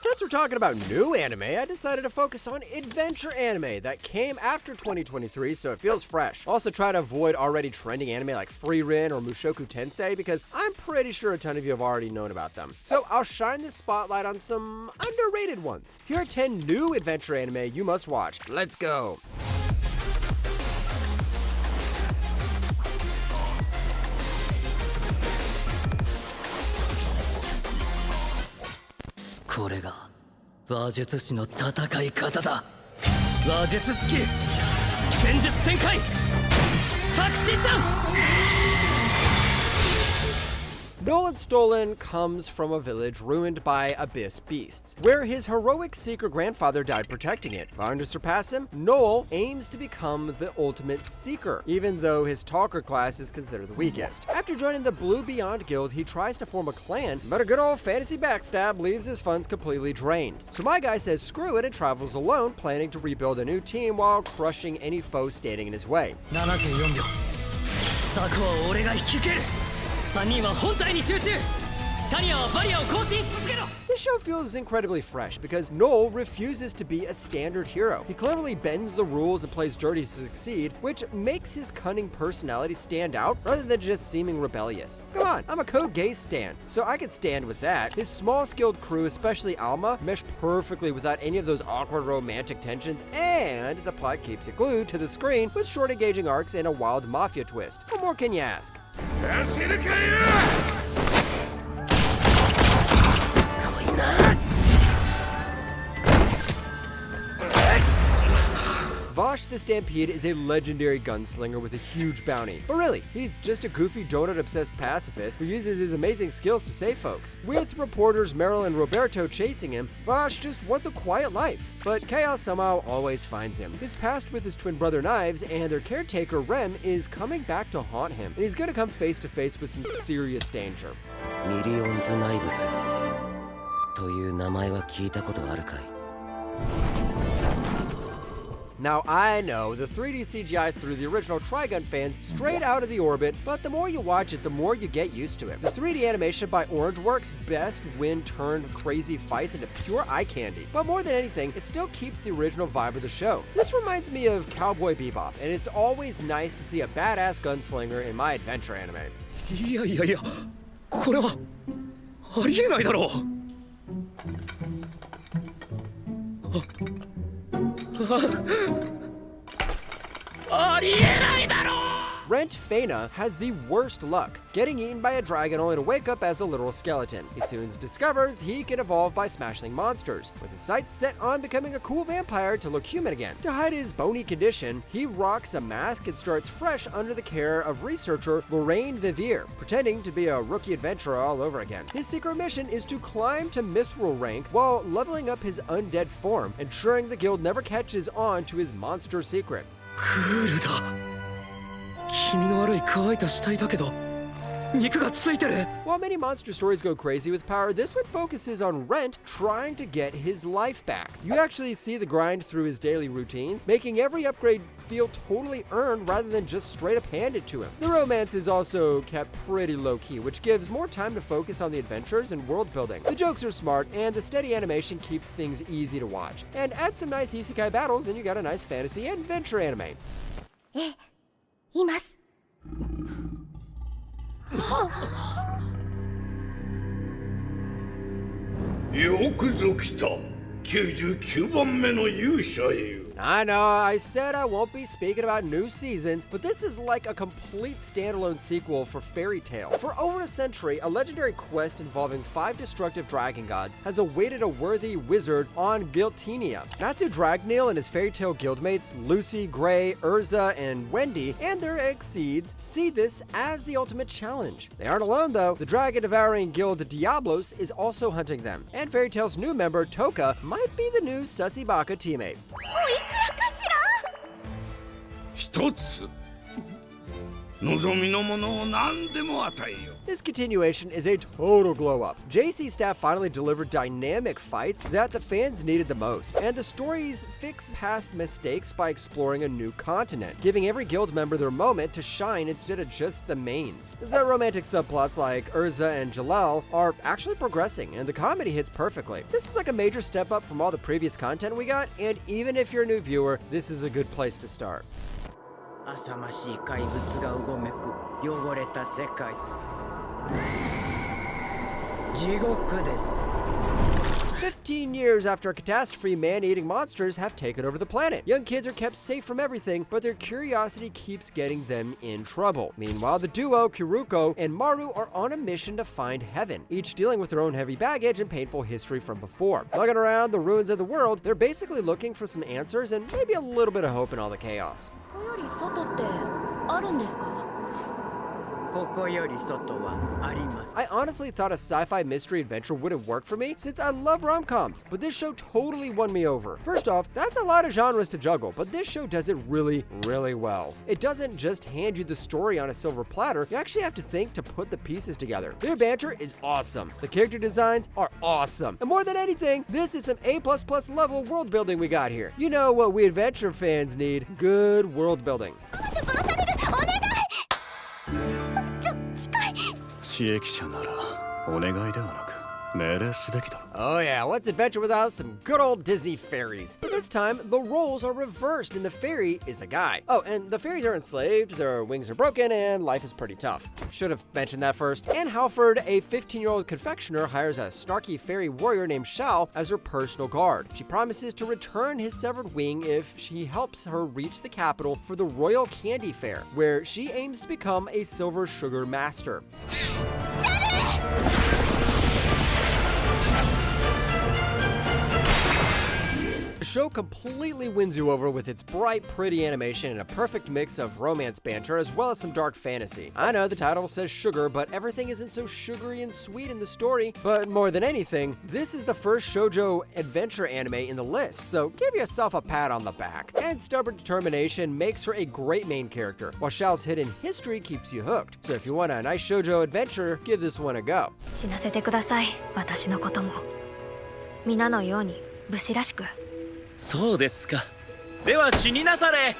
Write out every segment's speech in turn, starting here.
Since we're talking about new anime, I decided to focus on adventure anime that came after 2023, so it feels fresh. Also try to avoid already trending anime like Frieren or Mushoku Tensei because I'm pretty sure a ton of you have already known about them. So I'll shine the spotlight on some underrated ones. Here are 10 new adventure anime you must watch. Let's go! Nolan Stolen comes from a village ruined by abyss beasts, where his heroic seeker grandfather died protecting it. Trying to surpass him, Noel aims to become the ultimate seeker, even though his talker class is considered the weakest. After joining the Blue Beyond Guild, he tries to form a clan, but a good old fantasy backstab leaves his funds completely drained. So my guy says screw it and travels alone, planning to rebuild a new team while crushing any foe standing in his way. This show feels incredibly fresh because Noel refuses to be a standard hero. He cleverly bends the rules and plays dirty to succeed, which makes his cunning personality stand out rather than just seeming rebellious. Come on, I'm a Code Geass stan, so I could stand with that. His small skilled crew, especially Alma, mesh perfectly without any of those awkward romantic tensions, and the plot keeps it glued to the screen with short engaging arcs and a wild mafia twist. What more can you ask? Vosh the Stampede is a legendary gunslinger with a huge bounty. But really, he's just a goofy donut-obsessed pacifist who uses his amazing skills to save folks. With reporters Meryl and Roberto chasing him, Vosh just wants a quiet life. But chaos somehow always finds him. His past with his twin brother Knives and their caretaker Rem is coming back to haunt him, and he's gonna come face to face with some serious danger. Millions Knives という名前は聞いたことあるかい? Now I know the 3D CGI threw the original Trigun fans straight out of the orbit, but the more you watch it, the more you get used to it. The 3D animation by Orange works best when turned crazy fights into pure eye candy. But more than anything, it still keeps the original vibe of the show. This reminds me of Cowboy Bebop, and it's always nice to see a badass gunslinger in my adventure anime. いやいやいや、これはありえないだろう。Rent Fena has the worst luck, getting eaten by a dragon only to wake up as a literal skeleton. He soon discovers he can evolve by smashing monsters, with his sights set on becoming a cool vampire to look human again. To hide his bony condition, he rocks a mask and starts fresh under the care of researcher Lorraine Vivier, pretending to be a rookie adventurer all over again. His secret mission is to climb to mithril rank while leveling up his undead form, ensuring the guild never catches on to his monster secret. While many monster stories go crazy with power, this one focuses on Rent trying to get his life back. You actually see the grind through his daily routines, making every upgrade feel totally earned rather than just straight up handed to him. The romance is also kept pretty low-key, which gives more time to focus on the adventures and world building. The jokes are smart, and the steady animation keeps things easy to watch. And add some nice isekai battles, and you got a nice fantasy and adventure anime. います。よくぞ来た。99番目の勇者よ。I know, I said I won't be speaking about new seasons, but this is like a complete standalone sequel for Fairy Tail. For over a century, a legendary quest involving 5 destructive dragon gods has awaited a worthy wizard on Giltinia. Natsu Dragneel and his Fairy Tail guildmates, Lucy, Gray, Urza, and Wendy, and their exceeds, see this as the ultimate challenge. They aren't alone though. The dragon-devouring guild Diablos is also hunting them, and Fairy Tail's new member, Toka, might be the new Sussy Baka teammate. 一つ This continuation is a total glow-up. JC staff finally delivered dynamic fights that the fans needed the most, and the stories fix past mistakes by exploring a new continent, giving every guild member their moment to shine instead of just the mains. The romantic subplots like Urza and Jalal are actually progressing, and the comedy hits perfectly. This is like a major step up from all the previous content we got, and even if you're a new viewer, this is a good place to start. 浅ましい怪物がうごめく汚れた世界地獄です 15 years after a catastrophe, man-eating monsters have taken over the planet. Young kids are kept safe from everything, but their curiosity keeps getting them in trouble. Meanwhile, the duo, Kiruko and Maru, are on a mission to find heaven, each dealing with their own heavy baggage and painful history from before. Lugging around the ruins of the world, they're basically looking for some answers and maybe a little bit of hope in all the chaos. ここより外ってあるんですか? ここより外はあります I honestly thought a sci-fi mystery adventure wouldn't work for me since I love rom-coms, but this show totally won me over. First off, that's a lot of genres to juggle, but this show does it really, really well. It doesn't just hand you the story on a silver platter, you actually have to think to put the pieces together. Their banter is awesome. The character designs are awesome. And more than anything, this is some A++ level world building we got here. You know what we adventure fans need, good world building. 刺激者ならお願いではなく命令すべきだろ Oh yeah, what's adventure without some good old Disney fairies? But this time, the roles are reversed and the fairy is a guy. Oh, and the fairies are enslaved, their wings are broken, and life is pretty tough. Should have mentioned that first. Anne Halford, a 15-year-old confectioner, hires a snarky fairy warrior named Shao as her personal guard. She promises to return his severed wing if she helps her reach the capital for the Royal Candy Fair, where she aims to become a silver sugar master. The show completely wins you over with its bright, pretty animation and a perfect mix of romance banter as well as some dark fantasy. I know the title says sugar, but everything isn't so sugary and sweet in the story. But more than anything, this is the first shoujo adventure anime in the list, so give yourself a pat on the back. And stubborn determination makes her a great main character, while Shao's hidden history keeps you hooked. So if you want a nice shoujo adventure, give this one a go. 死なせてください、私のことも。皆のように武士らしく。そうですか。では死になされ。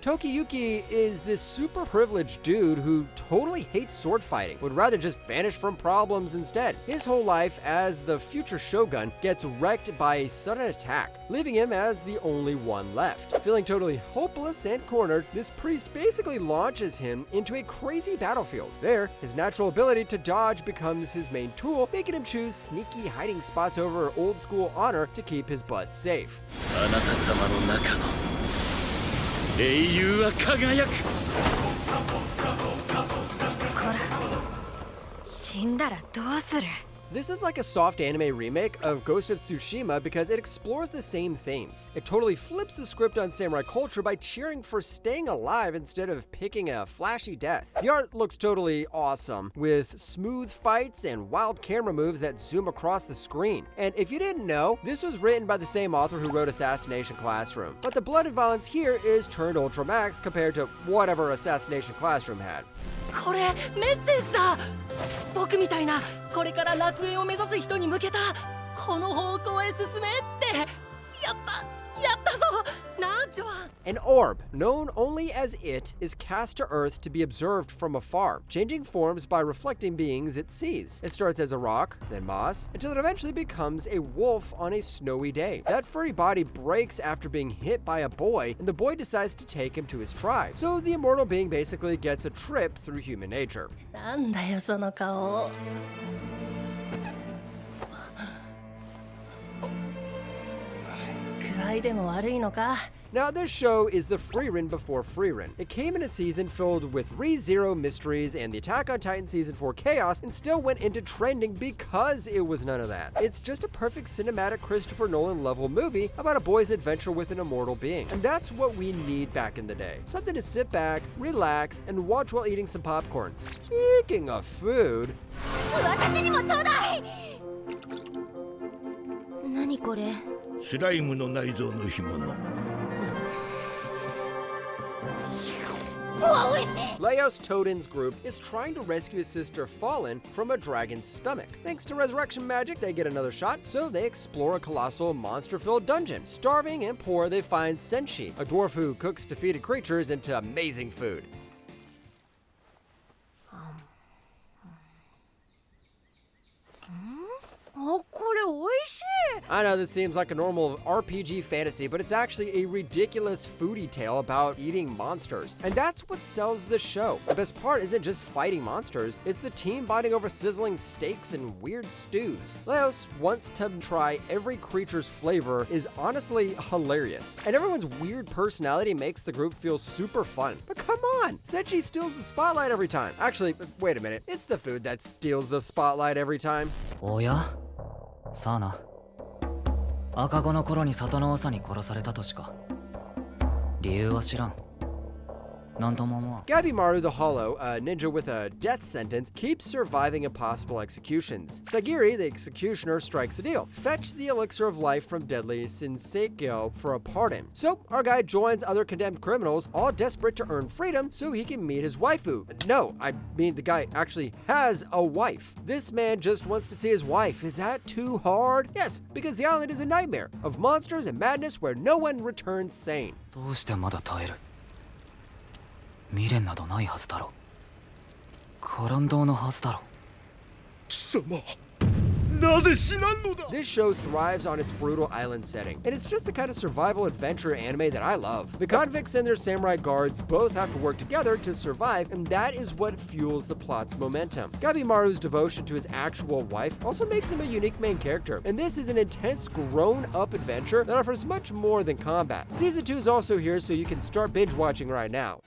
Tokiyuki is this super privileged dude who totally hates sword fighting, would rather just vanish from problems instead. His whole life as the future shogun gets wrecked by a sudden attack, leaving him as the only one left. Feeling totally hopeless and cornered, this priest basically launches him into a crazy battlefield. There, his natural ability to dodge becomes his main tool, making him choose sneaky hiding spots over old school honor to keep his butt safe. あなた様の中の英雄は輝く。こら、死んだらどうする? This is like a soft anime remake of Ghost of Tsushima because it explores the same themes. It totally flips the script on samurai culture by cheering for staying alive instead of picking a flashy death. The art looks totally awesome, with smooth fights and wild camera moves that zoom across the screen. And if you didn't know, this was written by the same author who wrote Assassination Classroom. But the blood and violence here is turned ultra max compared to whatever Assassination Classroom had. これメッセージだ。僕みたいなこれから楽園を目指す人に向けたこの方向へ進めってやったぞなあジョアン。 An orb, known only as It, is cast to Earth to be observed from afar, changing forms by reflecting beings it sees. It starts as a rock, then moss, until it eventually becomes a wolf on a snowy day. That furry body breaks after being hit by a boy, and the boy decides to take him to his tribe. So the immortal being basically gets a trip through human nature. なんだよその顔。具合でも悪いのか? Now, this show is the Frieren before Frieren. It came in a season filled with ReZero mysteries and the Attack on Titan Season 4 chaos and still went into trending because it was none of that. It's just a perfect cinematic Christopher Nolan level movie about a boy's adventure with an immortal being. And that's what we need back in the day. Something to sit back, relax, and watch while eating some popcorn. Speaking of food... 私にもちょうだい。何これ? スライムの内臓の干物。Leos Toden's group is trying to rescue his sister Fallen from a dragon's stomach. Thanks to resurrection magic, they get another shot, so they explore a colossal monster-filled dungeon. Starving and poor, they find Senshi, a dwarf who cooks defeated creatures into amazing food. I know this seems like a normal RPG fantasy, but it's actually a ridiculous foodie tale about eating monsters. And that's what sells the show. The best part isn't just fighting monsters, it's the team bonding over sizzling steaks and weird stews. Leos wants to try every creature's flavor is honestly hilarious. And everyone's weird personality makes the group feel super fun. But come on, Senshi steals the spotlight every time. Actually, wait a minute, it's the food that steals the spotlight every time. Oh yeah? さあな。赤子の頃に里の長に殺されたとしか。理由は知らん。なんとも思わん。Gabimaru the Hollow, a ninja with a death sentence, keeps surviving impossible executions. Sagiri, the executioner, strikes a deal. Fetch the elixir of life from deadly Shinseikyo for a pardon. So, our guy joins other condemned criminals, all desperate to earn freedom so he can meet his waifu. No, I mean the guy actually has a wife. This man just wants to see his wife. Is that too hard? Yes, because the island is a nightmare of monsters and madness where no one returns sane. どうしてまだ耐える？未練などないはずだろう。空洞のはずだろう。貴様、なぜ死なんのだ? This show thrives on its brutal island setting, and it's just the kind of survival adventure anime that I love. The convicts and their samurai guards both have to work together to survive, and that is what fuels the plot's momentum. Gabimaru's devotion to his actual wife also makes him a unique main character, and this is an intense, grown-up adventure that offers much more than combat. Season 2 is also here, so you can start binge watching right now.